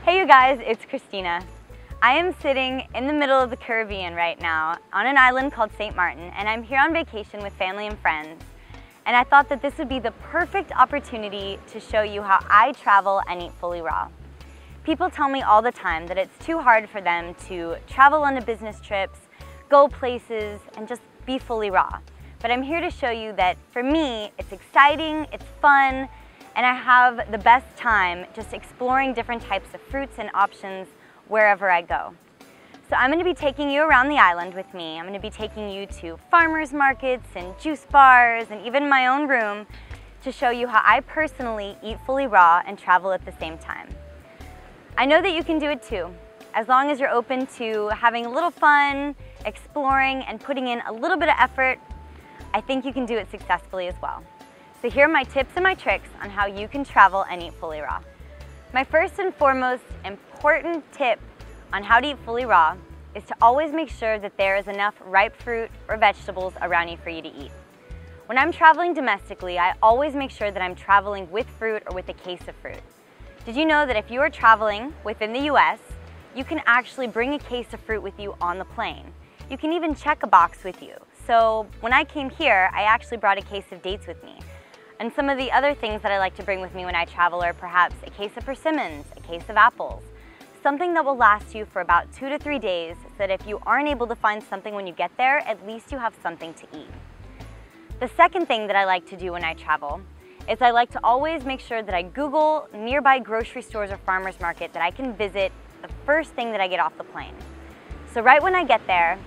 Hey you guys, it's Christina. I am sitting in the middle of the Caribbean right now on an island called St. Martin, and I'm here on vacation with family and friends. And I thought that this would be the perfect opportunity to show you how I travel and eat fully raw. People tell me all the time that it's too hard for them to travel on business trips, go places, and just be fully raw. But I'm here to show you that for me, it's exciting, it's fun, and I have the best time just exploring different types of fruits and options wherever I go. So I'm going to be taking you around the island with me. I'm going to be taking you to farmers markets and juice bars and even my own room to show you how I personally eat fully raw and travel at the same time. I know that you can do it too, as long as you're open to having a little fun, exploring, and putting in a little bit of effort. I think you can do it successfully as well. So here are my tips and my tricks on how you can travel and eat fully raw. My first and foremost important tip on how to eat fully raw is to always make sure that there is enough ripe fruit or vegetables around you for you to eat. When I'm traveling domestically, I always make sure that I'm traveling with fruit or with a case of fruit. Did you know that if you are traveling within the US, you can actually bring a case of fruit with you on the plane? You can even check a box with you. So when I came here, I actually brought a case of dates with me. And some of the other things that I like to bring with me when I travel are perhaps a case of persimmons, a case of apples, something that will last you for about 2 to 3 days so that if you aren't able to find something when you get there, at least you have something to eat. The second thing that I like to do when I travel is I like to always make sure that I Google nearby grocery stores or farmers market that I can visit the first thing that I get off the plane. So right when I get there,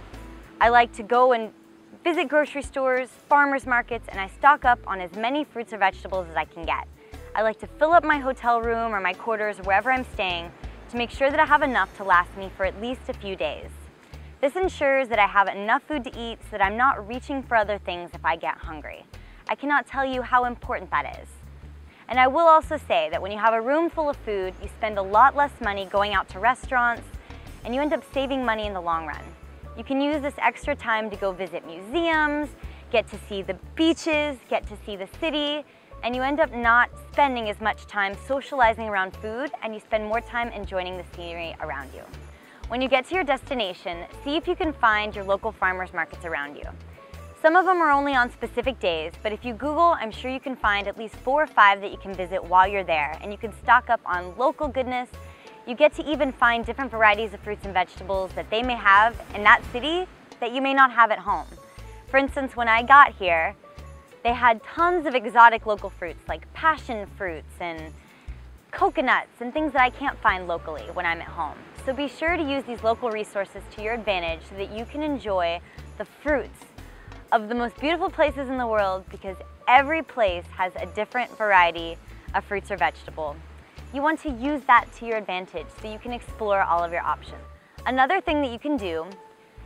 I like to go and visit grocery stores, farmers markets, and I stock up on as many fruits or vegetables as I can get. I like to fill up my hotel room or my quarters or wherever I'm staying to make sure that I have enough to last me for at least a few days. This ensures that I have enough food to eat so that I'm not reaching for other things if I get hungry. I cannot tell you how important that is. And I will also say that when you have a room full of food, you spend a lot less money going out to restaurants, and you end up saving money in the long run. You can use this extra time to go visit museums, get to see the beaches, get to see the city, and you end up not spending as much time socializing around food, and you spend more time enjoying the scenery around you. When you get to your destination, see if you can find your local farmers markets around you. Some of them are only on specific days, but if you Google, I'm sure you can find at least 4 or 5 that you can visit while you're there, and you can stock up on local goodness. You get to even find different varieties of fruits and vegetables that they may have in that city that you may not have at home. For instance, when I got here, they had tons of exotic local fruits like passion fruits and coconuts and things that I can't find locally when I'm at home. So be sure to use these local resources to your advantage so that you can enjoy the fruits of the most beautiful places in the world, because every place has a different variety of fruits or vegetable. You want to use that to your advantage so you can explore all of your options. Another thing that you can do,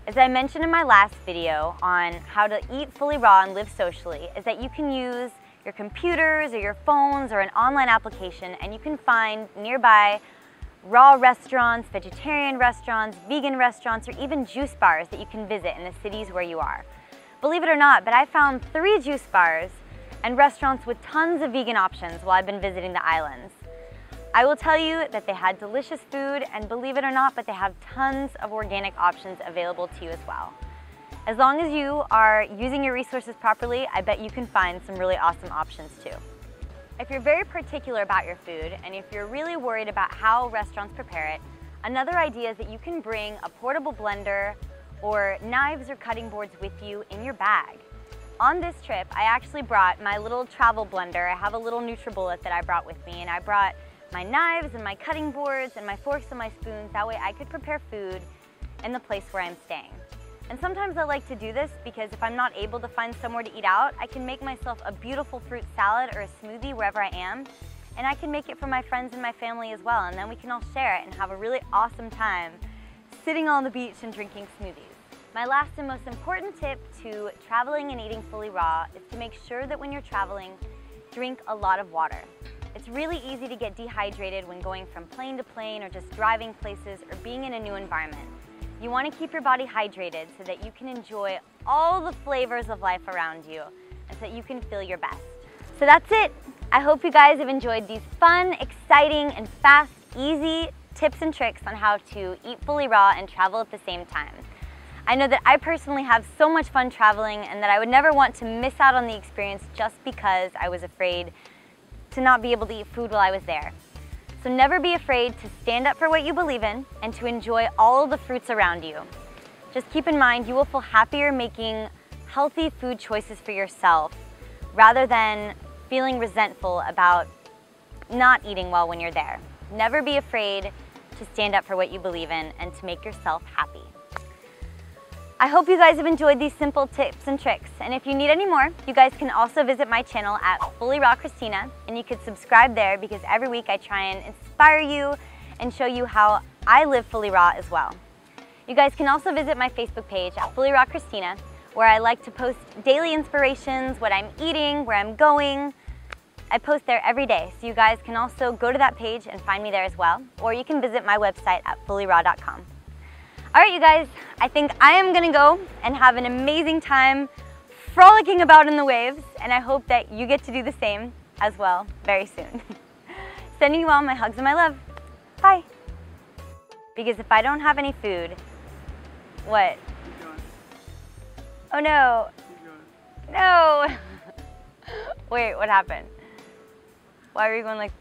as I mentioned in my last video on how to eat fully raw and live socially, is that you can use your computers or your phones or an online application, and you can find nearby raw restaurants, vegetarian restaurants, vegan restaurants, or even juice bars that you can visit in the cities where you are. Believe it or not, but I found 3 juice bars and restaurants with tons of vegan options while I've been visiting the islands. I will tell you that they had delicious food, and believe it or not, but they have tons of organic options available to you as well. As long as you are using your resources properly, I bet you can find some really awesome options too. If you're very particular about your food, and if you're really worried about how restaurants prepare it, another idea is that you can bring a portable blender or knives or cutting boards with you in your bag. On this trip, I actually brought my little travel blender. I have a little NutriBullet that I brought with me, and I brought my knives and my cutting boards and my forks and my spoons. That way I could prepare food in the place where I'm staying. And sometimes I like to do this because if I'm not able to find somewhere to eat out, I can make myself a beautiful fruit salad or a smoothie wherever I am, and I can make it for my friends and my family as well, and then we can all share it and have a really awesome time sitting on the beach and drinking smoothies. My last and most important tip to traveling and eating fully raw is to make sure that when you're traveling, drink a lot of water. It's really easy to get dehydrated when going from plane to plane or just driving places or being in a new environment. You want to keep your body hydrated so that you can enjoy all the flavors of life around you and so that you can feel your best. So that's it. I hope you guys have enjoyed these fun, exciting, and fast, easy tips and tricks on how to eat fully raw and travel at the same time. I know that I personally have so much fun traveling and that I would never want to miss out on the experience just because I was afraid to not be able to eat food while I was there. So never be afraid to stand up for what you believe in and to enjoy all of the fruits around you. Just keep in mind you will feel happier making healthy food choices for yourself rather than feeling resentful about not eating well when you're there. Never be afraid to stand up for what you believe in and to make yourself happy. I hope you guys have enjoyed these simple tips and tricks, and if you need any more, you guys can also visit my channel at FullyRaw Christina, and you could subscribe there because every week I try and inspire you and show you how I live fully raw as well. You guys can also visit my Facebook page at FullyRaw Christina, where I like to post daily inspirations, what I'm eating, where I'm going. I post there every day, so you guys can also go to that page and find me there as well, or you can visit my website at fullyraw.com. All right, you guys, I think I am gonna go and have an amazing time frolicking about in the waves, and I hope that you get to do the same as well very soon. Sending you all my hugs and my love. Bye. Because if I don't have any food, what? Keep going. Oh no. Keep going. No. Wait, what happened? Why were you going like...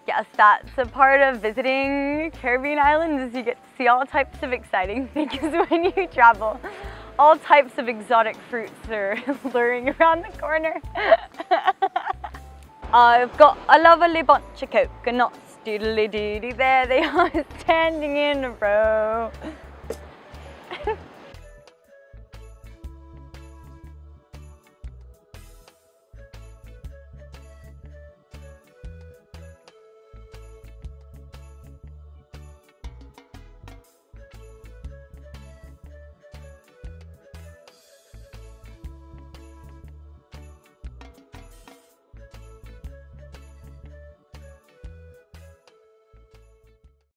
Yes, that's a part of visiting Caribbean islands is you get to see all types of exciting things when you travel. All types of exotic fruits are luring around the corner. I've got a lovely bunch of coconuts, doodly doody, there they are standing in a row.